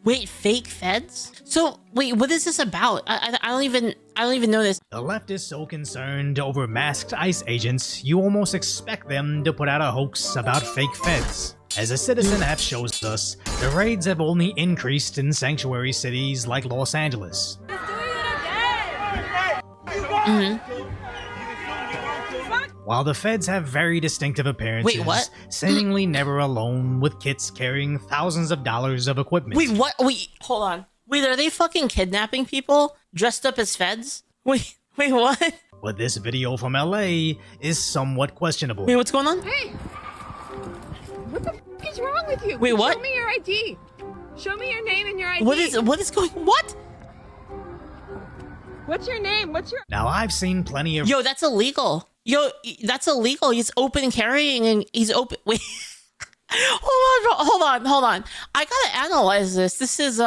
Wait, fake feds? So wait, what is this about? I don't even know this. The left is so concerned over masked ICE agents, you almost expect them to put out a hoax about fake feds. As a Citizen app shows us, the raids have only increased in sanctuary cities like Los Angeles. While the feds have very distinctive appearances, Wait, what? seemingly never alone, with kits carrying thousands of dollars of equipment. Wait, what? Wait, hold on. Wait, are they fucking kidnapping people dressed up as feds? Wait, what? But this video from LA is somewhat questionable. Wait, what's going on? Hey! What the f is wrong with you? Wait, what? Show me your ID. Show me your name and your ID. What is going? What? What's your name? What's your... Now, I've seen plenty of... Yo, that's illegal. Yo, that's illegal. He's open carrying and he's open. Wait, hold on. I gotta analyze this. This is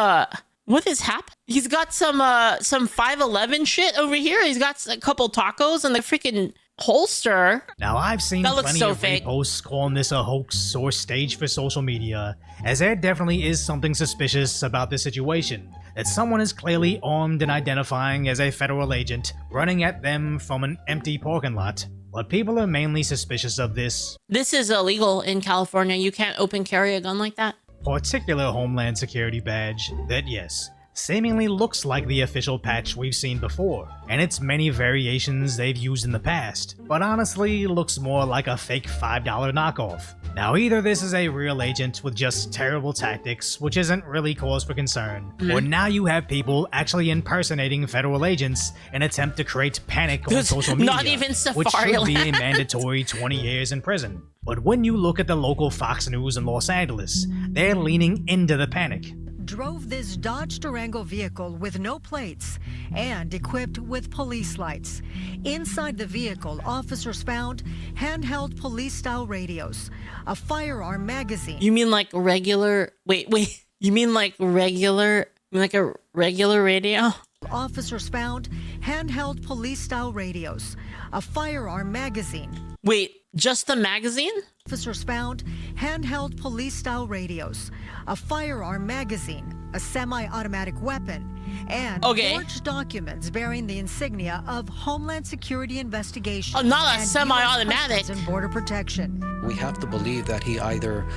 what is happening? He's got some 511 shit over here. He's got a couple tacos and the freaking holster. Now, I've seen That looks plenty so of fake. posts calling this a hoax or stage for social media, as there definitely is something suspicious about this situation. That someone is clearly armed and identifying as a federal agent, running at them from an empty parking lot. But people are mainly suspicious of this This is illegal in California. You can't open carry a gun like that. particular Homeland Security badge that, yes, seemingly looks like the official patch we've seen before, and its many variations they've used in the past, but honestly looks more like a fake $5 knockoff. Now, either this is a real agent with just terrible tactics, which isn't really cause for concern, or now you have people actually impersonating federal agents in attempt to create panic on There's social media, not even which should be a Safari mandatory 20 years in prison. But when you look at the local Fox News in Los Angeles, they're leaning into the panic. Drove this Dodge Durango vehicle with no plates and equipped with police lights. Inside the vehicle, officers found handheld police-style radios, a firearm magazine. You mean like regular? Wait. You mean like regular? Like a regular radio? Officers found handheld police-style radios, a firearm magazine. Wait, just the magazine? Officers found handheld police-style radios, a firearm magazine, a semi-automatic weapon, and forged documents bearing the insignia of Homeland Security Investigation. Oh, not a and semi-automatic. US Customs and Border Protection. We have to believe that he either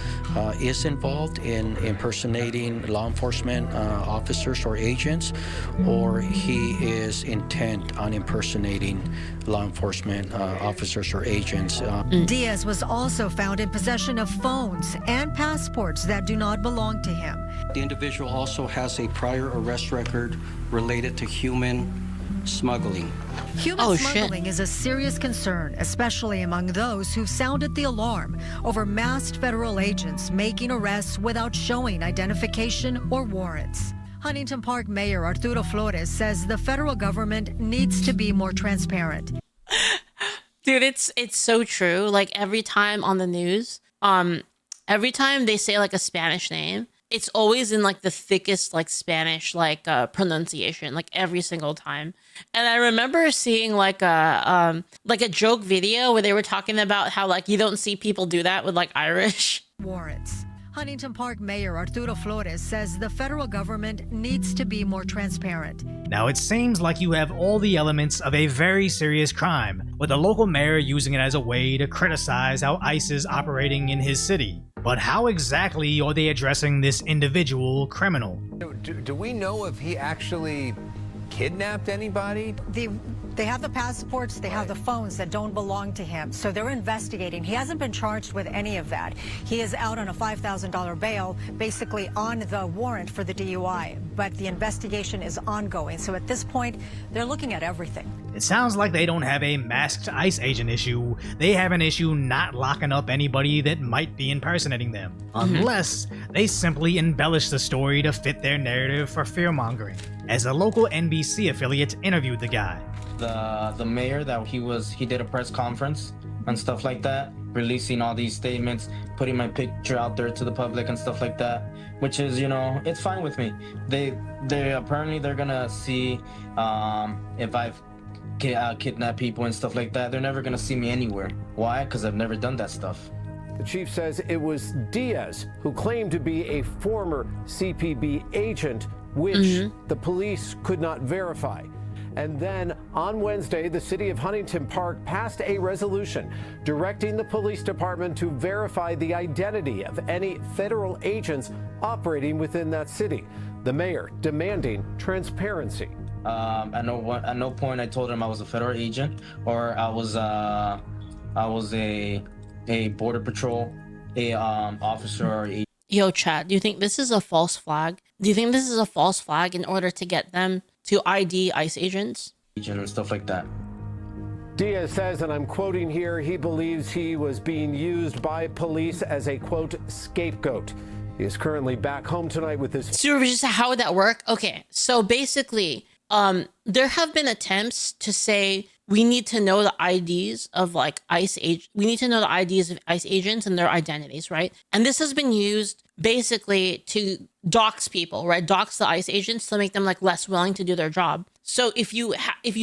is involved in impersonating law enforcement officers or agents, or he is intent on impersonating law enforcement officers or agents. Diaz was also found in possession of phones and passports that do not belong to him. The individual also has a prior arrest record related to human smuggling. Human smuggling is a serious concern, especially among those who've sounded the alarm over masked federal agents making arrests without showing identification or warrants. Huntington Park Mayor Arturo Flores says the federal government needs to be more transparent. Dude, it's so true. Like every time on the news, every time they say like a Spanish name, it's always in like the thickest like Spanish like pronunciation, like every single time. And I remember seeing like a joke video where they were talking about how like you don't see people do that with like Irish warrants. Huntington Park Mayor Arturo Flores says the federal government needs to be more transparent. Now, it seems like you have all the elements of a very serious crime, with the local mayor using it as a way to criticize how ICE is operating in his city. But how exactly are they addressing this individual criminal? Do we know if he actually kidnapped anybody? They have the passports, they have the phones that don't belong to him. So they're investigating. He hasn't been charged with any of that. He is out on a $5,000 bail, basically on the warrant for the DUI. But the investigation is ongoing. So at this point, they're looking at everything. It sounds like they don't have a masked ICE agent issue. They have an issue not locking up anybody that might be impersonating them. Unless they simply embellish the story to fit their narrative for fear-mongering. As a local NBC affiliate interviewed the guy. The mayor that he did a press conference and stuff like that, releasing all these statements, putting my picture out there to the public and stuff like that, which is, you know, it's fine with me. They apparently they're gonna see if I've kidnapped people and stuff like that. They're never gonna see me anywhere. Why? Because I've never done that stuff. The chief says it was Diaz who claimed to be a former CPB agent, which the police could not verify. And then on Wednesday, the city of Huntington Park passed a resolution directing the police department to verify the identity of any federal agents operating within that city. The mayor demanding transparency. At no point I told him I was a federal agent or I was a border patrol, officer or a. Yo, Chad, do you think this is a false flag? Do you think this is a false flag in order to get them to ID ICE agents? Agent and stuff like that. Diaz says, and I'm quoting here, he believes he was being used by police as a, quote, scapegoat. He is currently back home tonight with his... So just how would that work? Okay, so basically, there have been attempts to say we need to know the IDs of like ICE agents. We need to know the IDs of ICE agents and their identities, right? And this has been used basically to dox people, right? Dox the ICE agents to make them like less willing to do their job. So if you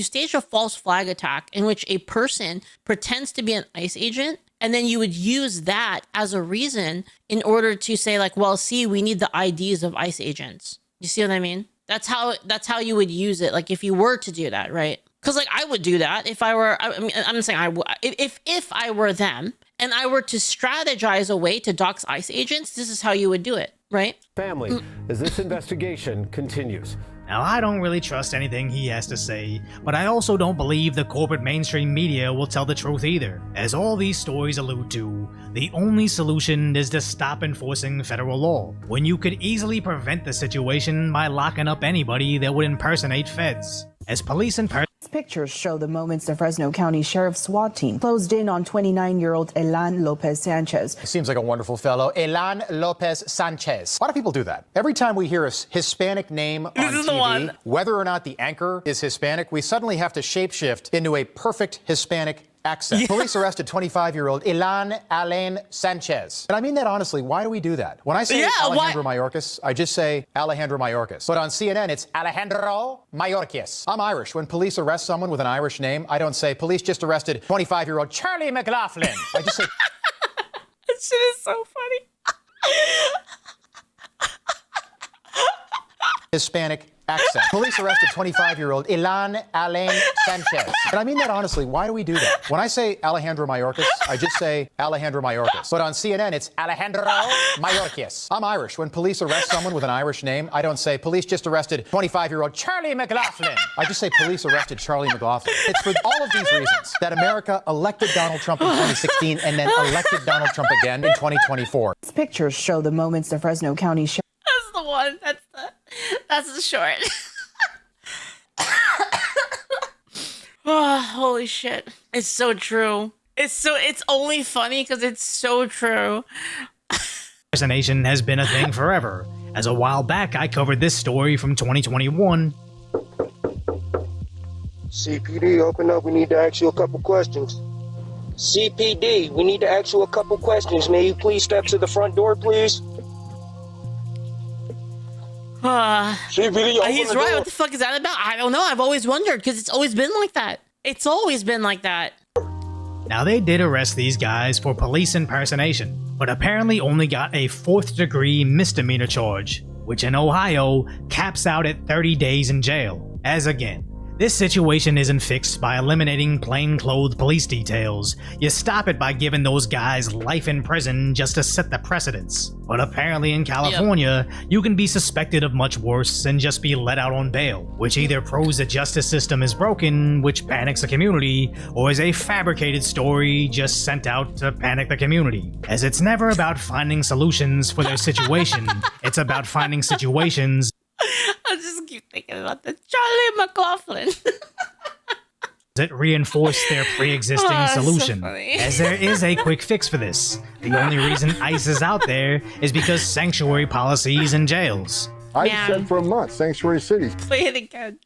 stage a false flag attack in which a person pretends to be an ICE agent, and then you would use that as a reason in order to say like, well, see, we need the IDs of ICE agents. You see what I mean? That's how you would use it. Like if you were to do that, right? Because like I would do that if I were. I mean, I'm saying I would if I were them and I were to strategize a way to dox ICE agents. This is how you would do it, right? Family, as this investigation continues. Now, I don't really trust anything he has to say, but I also don't believe the corporate mainstream media will tell the truth either. As all these stories allude to, the only solution is to stop enforcing federal law, when you could easily prevent the situation by locking up anybody that would impersonate feds. As police Pictures show the moments the Fresno County Sheriff's SWAT team closed in on 29-year-old Elan Lopez Sanchez. Seems like a wonderful fellow, Elan Lopez Sanchez. Why do people do that? Every time we hear a Hispanic name on TV, whether or not the anchor is Hispanic, we suddenly have to shapeshift into a perfect Hispanic accent. Yeah. Police arrested 25-year-old Elan Alain Sanchez. And I mean that honestly, why do we do that? When I say Alejandro Mayorkas, I just say Alejandro Mayorkas. But on CNN, it's Alejandro Mayorkas. I'm Irish. When police arrest someone with an Irish name, I don't say, police just arrested 25-year-old Charlie McLaughlin. I just say... That shit is so funny. Hispanic accent. Police arrested 25-year-old Elan Alain Sanchez. And I mean that honestly, why do we do that? When I say Alejandro Mayorkas, I just say Alejandro Mayorkas. But on CNN, it's Alejandro Mayorkas. I'm Irish. When police arrest someone with an Irish name, I don't say, police just arrested 25-year-old Charlie McLaughlin. I just say, police arrested Charlie McLaughlin. It's for all of these reasons that America elected Donald Trump in 2016 and then elected Donald Trump again in 2024. Pictures show the moments the Fresno County Sheriff... That's the one. That's the short. Oh, holy shit. It's so true. It's only funny because it's so true. Impersonation has been a thing forever. As a while back, I covered this story from 2021. CPD, open up. We need to ask you a couple questions. CPD, we need to ask you a couple questions. May you please step to the front door, please? He's right. What the fuck is that about? I don't know. I've always wondered because it's always been like that. It's always been like that. Now, they did arrest these guys for police impersonation, but apparently only got a 4th-degree misdemeanor charge, which in Ohio caps out at 30 days in jail. As again, this situation isn't fixed by eliminating plainclothes police details. You stop it by giving those guys life in prison just to set the precedence. But apparently in California, you can be suspected of much worse and just be let out on bail, which either proves the justice system is broken, which panics the community, or is a fabricated story just sent out to panic the community. As it's never about finding solutions for their situation, it's about finding situations. I just keep thinking about the Charlie McLaughlin. That reinforce their pre-existing solution, so as there is a quick fix for this. The only reason ICE is out there is because sanctuary policies and jails. I said for a month, sanctuary cities. Play it again.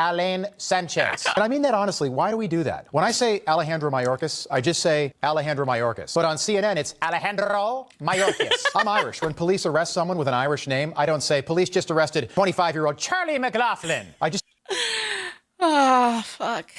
Alain Sanchez. And I mean that honestly, why do we do that? When I say Alejandro Mayorkas, I just say Alejandro Mayorkas. But on CNN, it's Alejandro Mayorkas. I'm Irish. When police arrest someone with an Irish name, I don't say, police just arrested 25-year-old Charlie McLaughlin. I just... Oh, fuck.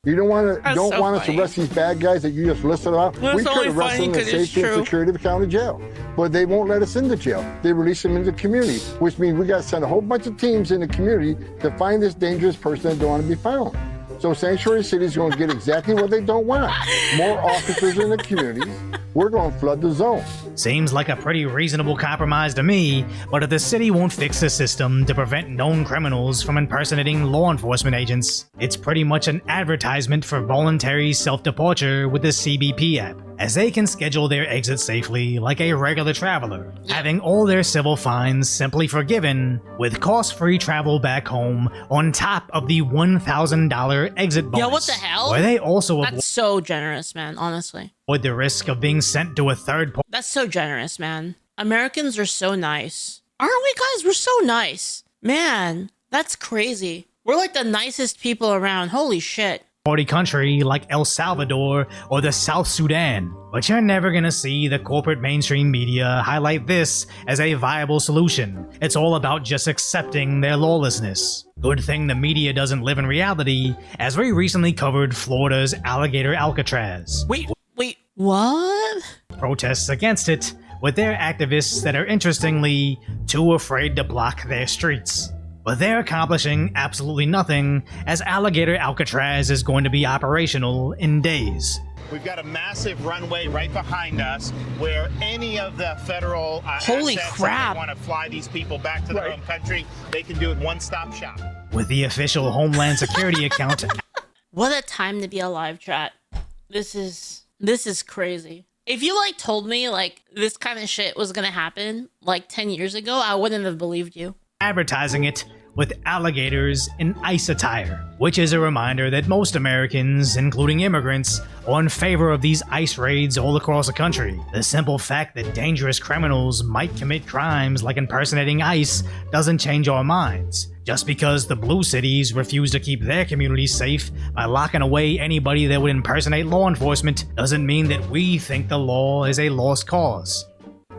You don't want to so want us to funny. arrest these bad guys that you just listed out. That's We could only arrest funny them in 'cause it's safety and true. security of the county jail, but they won't let us into jail. They release them into the community, which means we got to send a whole bunch of teams in the community to find this dangerous person that don't want to be found. So Sanctuary City is going to get exactly what they don't want. More officers in the communities. We're going to flood the zone. Seems like a pretty reasonable compromise to me, but if the city won't fix the system to prevent known criminals from impersonating law enforcement agents, it's pretty much an advertisement for voluntary self-departure with the CBP app, as they can schedule their exit safely like a regular traveler, having all their civil fines simply forgiven with cost-free travel back home on top of the $1,000 exit bonus. Yeah, what the hell? Where they also That's so generous, man, honestly. avoid the risk of being sent to a third party. That's so generous, man. Americans are so nice. Aren't we, guys? We're so nice. Man, that's crazy. We're like the nicest people around. Holy shit. Party country like El Salvador or the South Sudan, but you're never gonna see the corporate mainstream media highlight this as a viable solution. It's all about just accepting their lawlessness. Good thing the media doesn't live in reality, as we recently covered Florida's alligator Alcatraz. Wait, what? Protests against it, with their activists that are interestingly too afraid to block their streets. But they're accomplishing absolutely nothing, as Alligator Alcatraz is going to be operational in days. We've got a massive runway right behind us where any of the federal Holy assets crap. that they want to fly these people back to their home country, they can do it one-stop shop. With the official Homeland Security account. What a time to be alive, chat. This is crazy. If you like told me like this kind of shit was gonna happen like 10 years ago, I wouldn't have believed you. Advertising it with alligators in ice attire, which is a reminder that most Americans, including immigrants, are in favor of these ice raids all across the country. The simple fact that dangerous criminals might commit crimes like impersonating ICE doesn't change our minds. Just because the blue cities refuse to keep their communities safe by locking away anybody that would impersonate law enforcement doesn't mean that we think the law is a lost cause.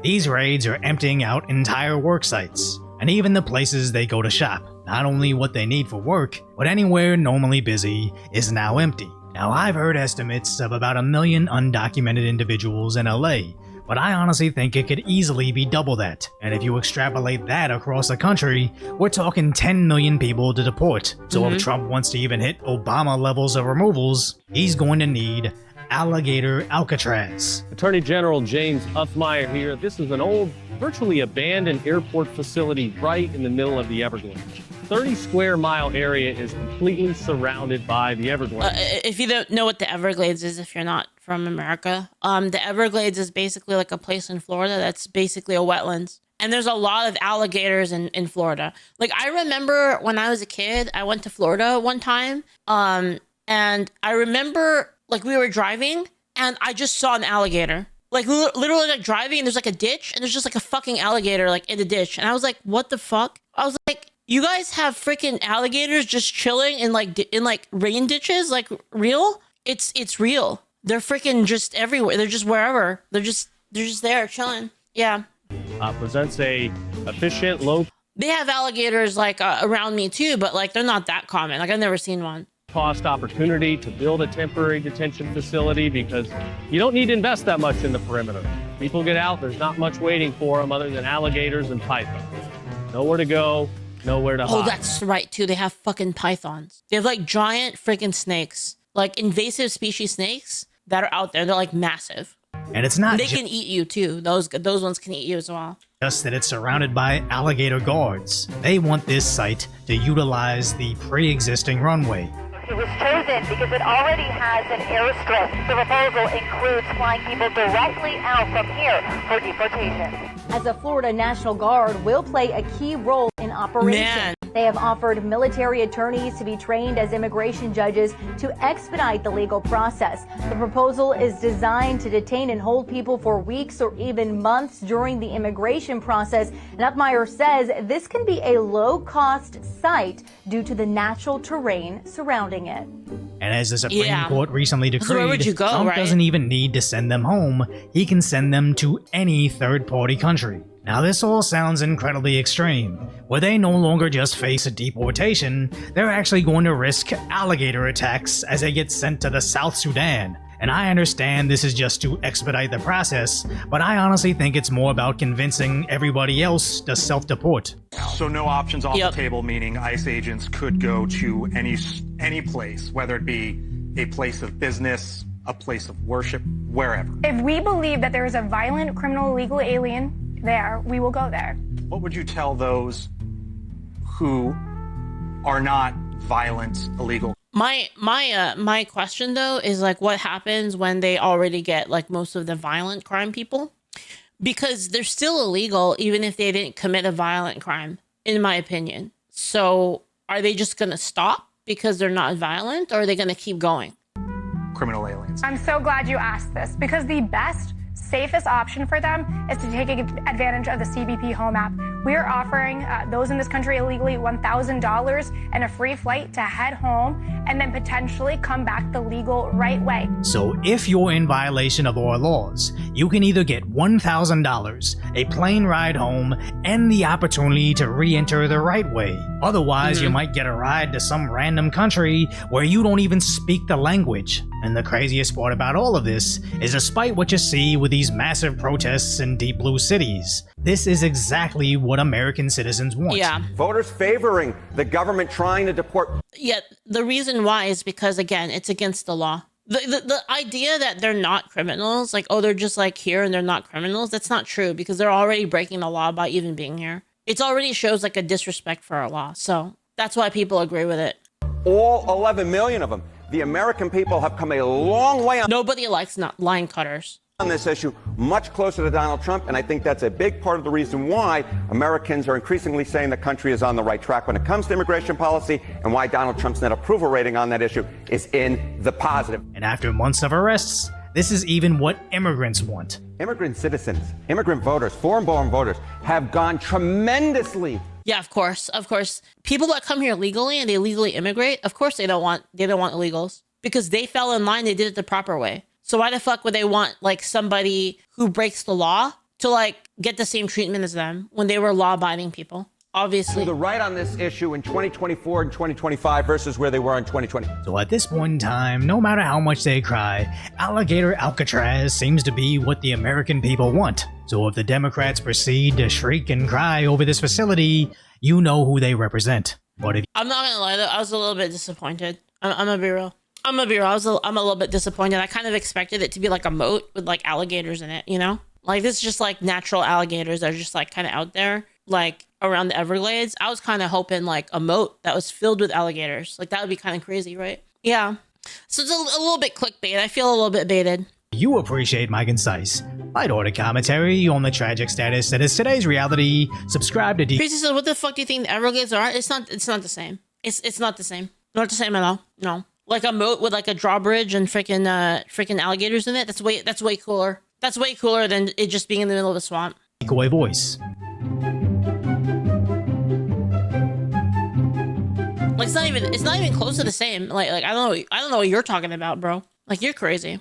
These raids are emptying out entire work sites, and even the places they go to shop. Not only what they need for work, but anywhere normally busy is now empty. Now, I've heard estimates of about 1 million undocumented individuals in LA, but I honestly think it could easily be double that. And if you extrapolate that across the country, we're talking 10 million people to deport. So if Trump wants to even hit Obama levels of removals, he's going to need Alligator Alcatraz. Attorney General James Uthmeyer here. This is an old, virtually abandoned airport facility right in the middle of the Everglades. 30 square mile area is completely surrounded by the Everglades. If you don't know what the Everglades is, if you're not from America, the Everglades is basically like a place in Florida that's basically a wetlands. And there's a lot of alligators in Florida. Like, I remember when I was a kid, I went to Florida one time, and I remember, like, we were driving, and I just saw an alligator. Like, literally, like, driving, and there's, like, a ditch, and there's just, like, a fucking alligator, like, in the ditch. And I was like, what the fuck? I was like, you guys have freaking alligators just chilling in, like, rain ditches? Like, real? It's real. They're freaking just everywhere. They're just wherever. They're just there chilling. Yeah. Presents a efficient, low They have alligators like around me too, but like they're not that common. Like I've never seen one. cost opportunity to build a temporary detention facility because you don't need to invest that much in the perimeter. People get out, there's not much waiting for them other than alligators and pythons. Nowhere to go, nowhere to hide. Oh, that's right too. They have fucking pythons. They have like giant freaking snakes, like invasive species snakes that are out there. They're like massive. And it's not They can eat you too. Those ones can eat you as well. Just that it's surrounded by alligator guards. They want this site to utilize the pre-existing runway. It was chosen because it already has an airstrip. The proposal includes flying people directly out from here for deportation. As a Florida National Guard will play a key role in operation. Man. They have offered military attorneys to be trained as immigration judges to expedite the legal process. The proposal is designed to detain and hold people for weeks or even months during the immigration process. And Uthmeyer says this can be a low-cost site due to the natural terrain surrounding it. And as the Supreme Court recently decreed, where would you go, Trump right? doesn't even need to send them home. He can send them to any third-party country. Now this all sounds incredibly extreme, where they no longer just face a deportation, they're actually going to risk alligator attacks as they get sent to the South Sudan. And I understand this is just to expedite the process, but I honestly think it's more about convincing everybody else to self-deport. So no options off the table, meaning ICE agents could go to any place, whether it be a place of business, a place of worship, wherever. If we believe that there is a violent criminal illegal alien there, we will go there. What would you tell those who are not violent, illegal? My question though is like, what happens when they already get like most of the violent crime people? Because they're still illegal even if they didn't commit a violent crime, in my opinion. So are they just gonna stop because they're not violent, or are they gonna keep going? Criminal aliens. I'm so glad you asked this, because the best, safest option for them is to take advantage of the CBP Home app. We are offering those in this country illegally $1,000 and a free flight to head home and then potentially come back the legal right way. So if you're in violation of our laws, you can either get $1,000, a plane ride home, and the opportunity to re-enter the right way. Otherwise, you might get a ride to some random country where you don't even speak the language. And the craziest part about all of this is, despite what you see with these massive protests in deep blue cities, this is exactly what American citizens want. Yeah. Voters favoring the government trying to deport. Yeah, the reason why is because, again, it's against the law. The idea that they're not criminals, like, oh, they're just like here and they're not criminals, that's not true, because they're already breaking the law by even being here. It already shows like a disrespect for our law. So that's why people agree with it. All 11 million of them. The American people have come a long way on. Nobody likes not line cutters. On this issue, much closer to Donald Trump, and I think that's a big part of the reason why Americans are increasingly saying the country is on the right track when it comes to immigration policy, and why Donald Trump's net approval rating on that issue is in the positive. And after months of arrests, this is even what immigrants want. Immigrant citizens, immigrant voters, foreign-born voters have gone tremendously. Yeah, of course. Of course. People that come here legally and they legally immigrate, of course they don't want illegals, because they fell in line, they did it the proper way. So why the fuck would they want like somebody who breaks the law to like get the same treatment as them when they were law-abiding people? Obviously. To the right on this issue in 2024 and 2025 versus where they were in 2020. So at this point in time, no matter how much they cry, Alligator Alcatraz seems to be what the American people want. So if the Democrats proceed to shriek and cry over this facility, you know who they represent. But if I'm not gonna lie though, I was a little bit disappointed. I'm gonna be real. I'm a little bit disappointed. I kind of expected it to be like a moat with like alligators in it, you know? Like this is just like natural alligators that are just like kind of out there, like around the Everglades. I was kind of hoping like a moat that was filled with alligators. Like that would be kind of crazy, right? Yeah. So it's a little bit clickbait. I feel a little bit baited. you appreciate my concise, light-order commentary on the tragic status that is today's reality, subscribe to Crazy said, what the fuck do you think the Everglades are? It's not the same. It's not the same. Not the same at all. No. Like a moat with like a drawbridge and freaking alligators in it. That's way cooler. That's way cooler than it just being in the middle of a swamp. Decoy Voice. Like it's not even close to the same. Like I don't know what you're talking about, bro. Like you're crazy.